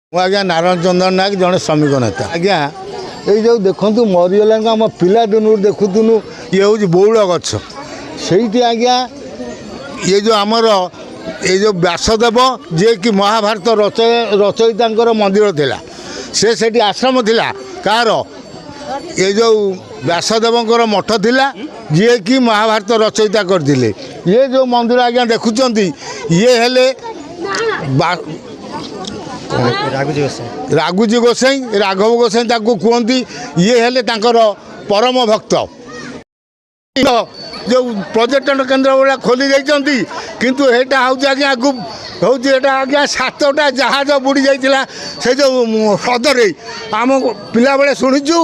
आज्ञा नारायण चंद्र नायक जड़े श्रमिक नेता आज्ञा ये जो देखु मरीगला आम पिला दिन देखुनु ये हूँ बौड़ गछ से आज्ञा ये जो आमर ये जो व्यासदेव जे कि महाभारत रचयिता मंदिर थिला से आश्रम थिला कार ये जो व्यासदेव मठ थिला जे कि महाभारत रचयिता करथिले ये जो मंदिर आज्ञा देखुंत ये हेले राघुजी गोसाई राघव गोसाई कहती ये हेले परम भक्त जो पर्यटन केन्द्र भाया खोली जाइंट किंतु एटा हूँ आज्ञा आगु हूँ आज्ञा 7टा जहाज बुड़ी जाइला से जो हृदय आम पिला बेले शुणुचु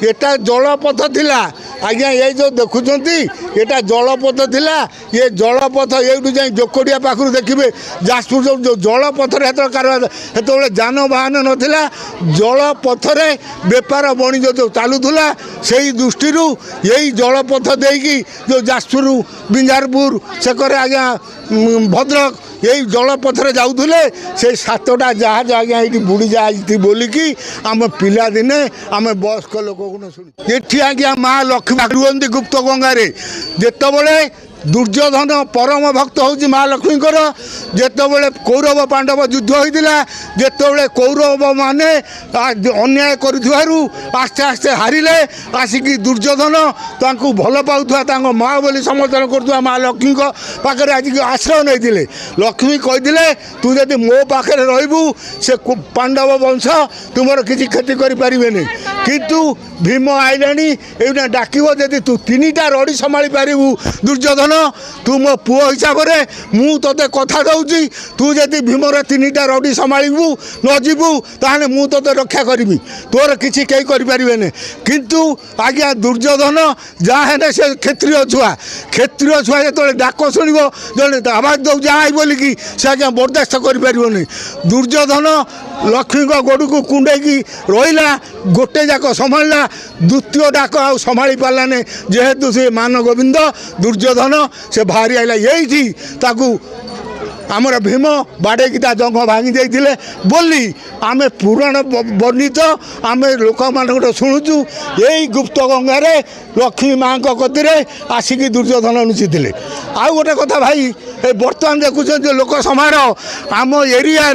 एटा जलपथ थिला आज्ञा ये जो देखुंत ये जलपथ थिला ये जलपथ ये जाए जोकोडिया पाखु देखिए जाजपुर जो जलपथर हेतु जानवाहन नाला जलपथरे बेपार वाणिज्य जो चलूला से दृष्टि यही जलपथ देकी जो जाजपुर बिंजारपुर सेकर आज्ञा भद्रक यही जलपथरे जाऊे से 7टा जहाज आज्ञा ये बुड़ी जाती बोलिकी आम पिला दिने आम वयस्क लोक ये आज्ञा माँ लक्ष्मी रुहती गुप्त गंगार जितेबले दुर्योधन परम भक्त हूँ माँ लक्ष्मीकर जितेबले कौरव पांडव युद्ध होता जितेबले कौरव माने अन्याय करूँ आस्ते आस्ते हारिले आसिकी दुर्योधन तांको भल पाऊा माँ बोली समर्थन करुवा माँ लक्ष्मी पाखे आज आश्रय नहीं लक्ष्मी कही तू जदि मो पाखे रही से पांडव वंश तुमर किसी क्षति करें किंतु भीम आईलाणी ये डाकव जदि तू 3टा रड़ी संभाली पारू दुर्योधन तू मो पुओ हिसाब से मु ते कथा दूची तू जदि भीमर 3टा रड़ी संभालू न जीवु ताने मु ते रक्षा करी तोर किसी कई करें किंतु आज्ञा दुर्योधन जहाँ से क्षेत्रीय छुआ जो डाक शुण जड़े आवाज दौ जा बोलिकी से आज्ञा बर्दास्त कर दुर्योधन लक्ष्मी गोड़ को कुंडे रहा गोटे जाक संभाला द्वितीय डाक आ संभाली पाराने जेहेतु से मान गोविंद दुर्योधन से बाहरी आईला यही आमर भीम बाड़े की जंग भांगी जाइए बोली आमे पुराण वर्णित आम लोक मान शुणुचु यही गुप्त गंगार लक्ष्मी माँ कतिरे आसिकी दुर्योधन लुचि थे आउ गोटे कथा भाई बर्तमान देखुं लोक समार आम एरिया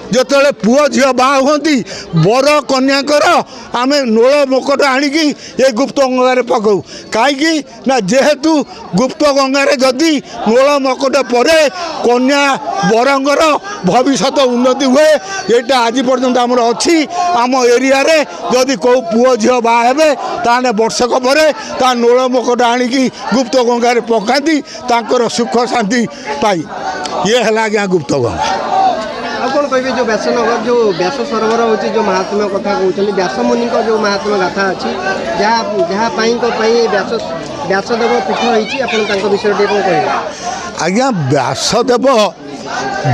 जिते पुओ झील बाहा हमें बर कन्याकर आम नोल मकट आणिकी ये गुप्त गंगार पकाऊ कहीं ना जेहेतु गुप्त गंगार जदि नोल मकट पर कन्या बरंगर भविष्य उन्नति हुए यहाँ आज पर्यंत आमर अच्छी आम एरिया जदि कौ पुओ झील बाहे ताने वर्षक पर ता नोल मकट आणिकी गुप्त गंगार पकाती तांकर सुख शांति पाई ये है आज्ञा गुप्त गंगा कौन कहे जो व्यासनगर जो व्यास सरोवर होची जो महात्मा कथा कहते व्यास मुनि जो महात्मा गाथा अच्छी जहाँ व्यासदेव पीठ होती विषय कहे आज्ञा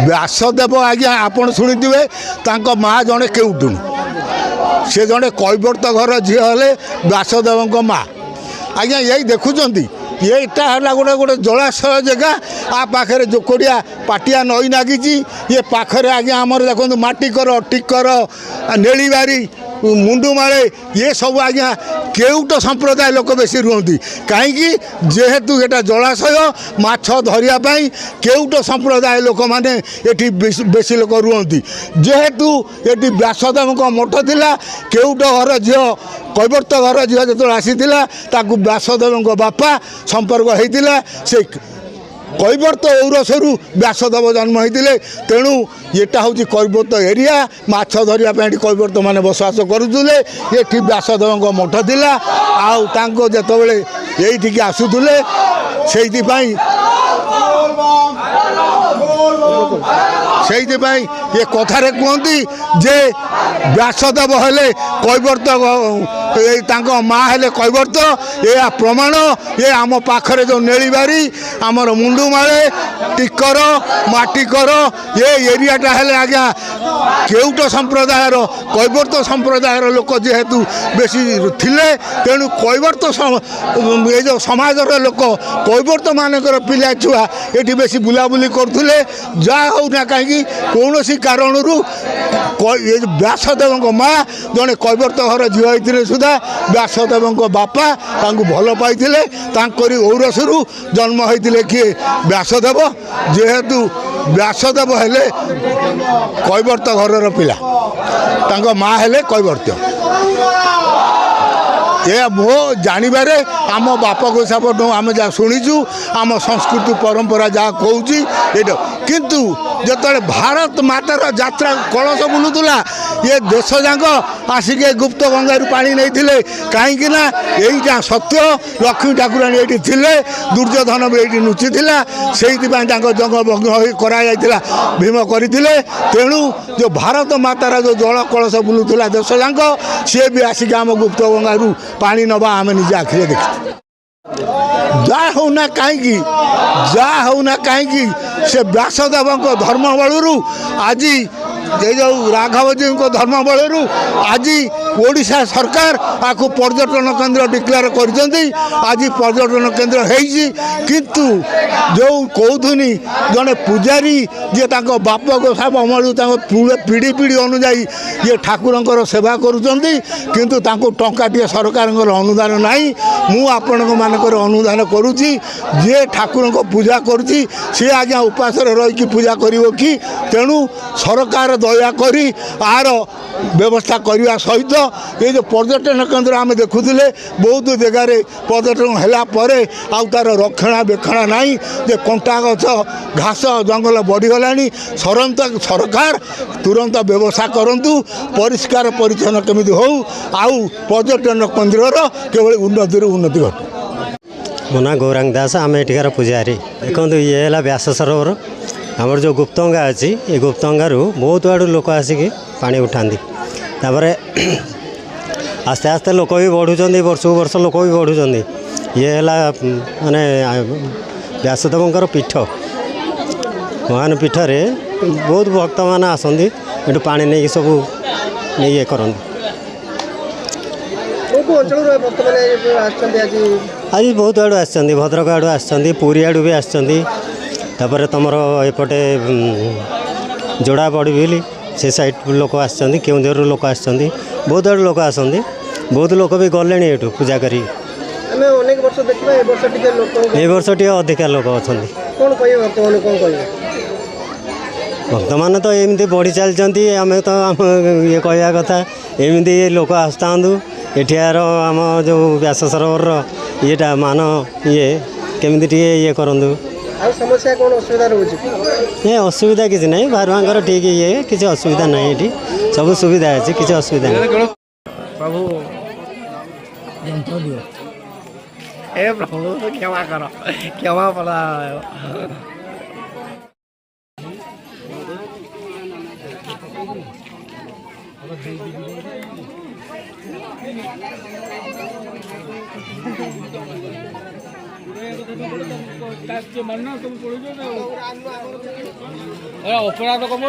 व्यासदेव आज्ञा आपड़ शुणिथे माँ जड़े केउटुणी से जड़े कैवर्त घर झी हेले व्यासदेव माँ आज्ञा यही देखुंत येटा है गोटे गोटे जलाशय जगह आ पाखे जोकोडिया पाटिया नई नागिची ये पाखरे आज्ञा आमर देखो माटिकर टिकर नेलीबारी मुंडुमाले ये सब आज्ञा केउट संप्रदाय लोक बेसी रुहती कहीं जेहेतु यहाँ जलाशय माछ धरियापाई केउट संप्रदाय लोक मैंने ये बेसी लोक रुहती जेहेतु ये व्यासदेव मठ थिला केउट घर झी कैवर्त घर झी जो आसीला व्यासदेव बापा संपर्क होता से कैवर्त औरसरू व्यासदेव जन्म होते तेणु यहाँ हूँ कैवर्त एरिया माछ धरियापाई कैवर्त मैंने बसवास करुले ये व्यासदेव मठ थिला आउ जितेबले यही आसुले से ये कथारे कहती जे व्यासदेव हेले कैवर्त ତାଙ୍କ ମା ହେଲେ କୈବର୍ତ୍ତ ଏହା ପ୍ରମାଣ। ଏ ଆମ ପାଖରେ ଯେଉଁ ନେଳିବାରି ଆମର ମୁଣ୍ଡୁମାଳେ ଟିକର ମାଟିକର ଏ ଏରିଆଟା ହେଲେ ଆଜ୍ଞା କେଉଟ ସମ୍ପ୍ରଦାୟର କୈବର୍ତ୍ତ ସମ୍ପ୍ରଦାୟର ଲୋକ ଯେହେତୁ ବେଶୀ ଥିଲେ ତେଣୁ କୈବର୍ତ୍ତ ଏ ଯେଉଁ ସମାଜର ଲୋକ କୈବର୍ତ୍ତମାନଙ୍କର ପିଲା ଛୁଆ ଏଠି ବେଶୀ ବୁଲାବୁଲି କରୁଥିଲେ। ଯାହା ହେଉ ନା କାହିଁକି କୌଣସି କାରଣରୁ ବ୍ୟାସଦେବଙ୍କ ମା ଜଣେ କୈବର୍ତ୍ତ ଘର ଝିଅ ହେଇଥିଲେ ସୁଦ୍ଧା ବ୍ୟାସଦେବଙ୍କ ବାପା ତାଙ୍କୁ ଭଲ ପାଇଥିଲେ। ତାଙ୍କରି ଔରସରୁ ଜନ୍ମ ହୋଇଥିଲେ କିଏ ବ୍ୟାସଦେବ। ଯେହେତୁ ବ୍ୟାସଦେବ ହେଲେ କୈବର୍ତ୍ତ ଘରର ପିଲା ତାଙ୍କ ମା ହେଲେ କୈବର୍ତ୍ତ। ଏ ମୋ ଜାଣିବାରେ ଆମ ବାପ ଗୋସାପଠୁ ଆମେ ଯାହା ଶୁଣିଛୁ ଆମ ସଂସ୍କୃତି ପରମ୍ପରା ଯାହା କହୁଛି ଏଇଟା। କିନ୍ତୁ ଯେତେବେଳେ ଭାରତ ମାତାର ଯାତ୍ରା କଳସ ବୁଲୁଥିଲା ଏ ଦେଶ ଯାକ ଆସିକି ଗୁପ୍ତ ଗଙ୍ଗାରୁ ପାଣି ନେଇଥିଲେ। କାହିଁକି ନା ଏଇଟା ସତ୍ୟ ଲକ୍ଷ୍ମୀ ଠାକୁରାଣୀ ଏଇଠି ଥିଲେ ଦୁର୍ଯ୍ୟୋଧନ ବି ଏଇଠି ଲୁଚିଥିଲା ସେଇଥିପାଇଁ ତାଙ୍କ ଜଙ୍ଗଭଙ୍ଗ କରାଯାଇଥିଲା ଭୀମ କରିଥିଲେ। ତେଣୁ ଯେଉଁ ଭାରତ ମାତାର ଯେଉଁ ଜଳ କଳସ ବୁଲୁଥିଲା ଦେଶ ଯାକ ସିଏ ବି ଆସିକି ଆମ ଗୁପ୍ତ ଗଙ୍ଗାରୁ ପାଣି ନେବା ଆମେ ନିଜେ ଆଖିରେ ଦେଖିଛୁ। ଯାହା ହେଉନା କାହିଁକି ସେ ବ୍ୟାସଦେବଙ୍କ ଧର୍ମ ବଳରୁ ଆଜି ଏ ଯେଉଁ ରାଘବଜୀଙ୍କ ଧର୍ମ ବଳରୁ ଆଜି ଓଡ଼ିଶା ସରକାର ଆକୁ ପର୍ଯ୍ୟଟନ କେନ୍ଦ୍ର ଡିକ୍ଲେୟାର କରିଛନ୍ତି। ଆଜି ପର୍ଯ୍ୟଟନ କେନ୍ଦ୍ର ହେଇଛି। କିନ୍ତୁ ଯେଉଁ କହୁଥୁନି ଜଣେ ପୂଜାରୀ ଯିଏ ତାଙ୍କ ବାପ ଗୋସାପ ଅମଳରୁ ତାଙ୍କ ପିଢ଼ି ଅନୁଯାୟୀ ଯିଏ ଠାକୁରଙ୍କର ସେବା କରୁଛନ୍ତି କିନ୍ତୁ ତାଙ୍କୁ ଟଙ୍କାଟିଏ ସରକାରଙ୍କର ଅନୁଦାନ ନାହିଁ। ମୁଁ ଆପଣଙ୍କ ମାନଙ୍କର ଅନୁଦାନ କରୁଛି। ଯିଏ ଠାକୁରଙ୍କ ପୂଜା କରୁଛି ସିଏ ଆଜ୍ଞା ଉପାସରେ ରହିକି ପୂଜା କରିବ କି? ତେଣୁ ସରକାର ଦୟାକରି ଆର ବ୍ୟବସ୍ଥା କରିବା ସହିତ ଏ ଯେଉଁ ପର୍ଯ୍ୟଟନ କେନ୍ଦ୍ର ଆମେ ଦେଖୁଥିଲେ ବହୁତ ଜାଗାରେ ପର୍ଯ୍ୟଟନ ହେଲା ପରେ ଆଉ ତା'ର ରକ୍ଷଣାବେକ୍ଷଣ ନାହିଁ। ଯେ କଣ୍ଟା ଗଛ ଘାସ ଜଙ୍ଗଲ ବଢ଼ିଗଲାଣି। ସରକାର ତୁରନ୍ତ ବ୍ୟବସ୍ଥା କରନ୍ତୁ ପରିଷ୍କାର ପରିଚ୍ଛନ୍ନ କେମିତି ହେଉ ଆଉ ପର୍ଯ୍ୟଟନ କେନ୍ଦ୍ରର କେବଳ ଉନ୍ନତିରୁ ଉନ୍ନତି ଘଟୁ। ମୋ ନାଁ ଗୌରାଙ୍ଗ ଦାସ ଆମେ ଏଠିକାର ପୂଜାରୀ। ଦେଖନ୍ତୁ ଇଏ ହେଲା ବ୍ୟାସ ସରୋବର। ଆମର ଯେଉଁ ଗୁପ୍ତଙ୍ଗା ଅଛି ଏ ଗୁପ୍ତଙ୍ଗାରୁ ବହୁତ ଆଡ଼ୁ ଲୋକ ଆସିକି ପାଣି ଉଠାନ୍ତି। ତାପରେ ଆସ୍ତେ ଆସ୍ତେ ଲୋକ ବି ବଢ଼ୁଛନ୍ତି ବର୍ଷକୁ ବର୍ଷ ଲୋକ ବି ବଢ଼ୁଛନ୍ତି। ଇଏ ହେଲା ମାନେ ବ୍ୟାସଦେବଙ୍କର ପୀଠ ମହାନ ପୀଠରେ ବହୁତ ଭକ୍ତମାନେ ଆସନ୍ତି ଏଠୁ ପାଣି ନେଇକି ସବୁ ନେଇ ଇଏ କରନ୍ତି। ଆଜି ବହୁତ ଆଡ଼ୁ ଆସିଛନ୍ତି ଭଦ୍ରକ ଆଡ଼ୁ ଆସିଛନ୍ତି ପୁରୀ ଆଡ଼ୁ ବି ଆସିଛନ୍ତି। ତାପରେ ତୁମର ଏପଟେ ଯୋଡ଼ା ବଡ଼ି ବୋଲି ସେ ସାଇଟ୍ ଲୋକ ଆସିଛନ୍ତି କେଉଁଝରରୁ ଲୋକ ଆସିଛନ୍ତି ବହୁତ ଆଡ଼ୁ ଲୋକ ଆସନ୍ତି। ବହୁତ ଲୋକ ବି ଗଲେଣି ଏଠୁ ପୂଜା କରି। ଆମେ ଅନେକ ବର୍ଷ ଦେଖିବା ଏ ବର୍ଷ ଟିକେ ଲୋକ ଏ ବର୍ଷ ଟିକେ ଅଧିକା ଲୋକ ଅଛନ୍ତି। କ'ଣ କହିବେ ବର୍ତ୍ତମାନ କ'ଣ କହିବେ? ଭକ୍ତମାନେ ତ ଏମିତି ବଢ଼ି ଚାଲିଛନ୍ତି। ଆମେ ତ ଆମ ଇଏ କହିବା କଥା ଏମିତି ଲୋକ ଆସିଥାନ୍ତୁ ଏଠିକାର ଆମ ଯେଉଁ ବ୍ୟାସ ସରୋବରର ଇଏଟା ମାନ ଇଏ କେମିତି ଟିକେ ଇଏ କରନ୍ତୁ। ଆଉ ସମସ୍ୟା କ'ଣ ଅସୁବିଧା ରହୁଛି? ନାଇଁ ଅସୁବିଧା କିଛି ନାହିଁ ଭାରୁଆଙ୍କର ଠିକ୍ ଇଏ କିଛି ଅସୁବିଧା ନାହିଁ ଏଠି ସବୁ ସୁବିଧା ଅଛି କିଛି ଅସୁବିଧା ନାହିଁ। प्रभु हे प्रभु क्षमा करो क्षमा पड़ा ଅପରାଧ କମ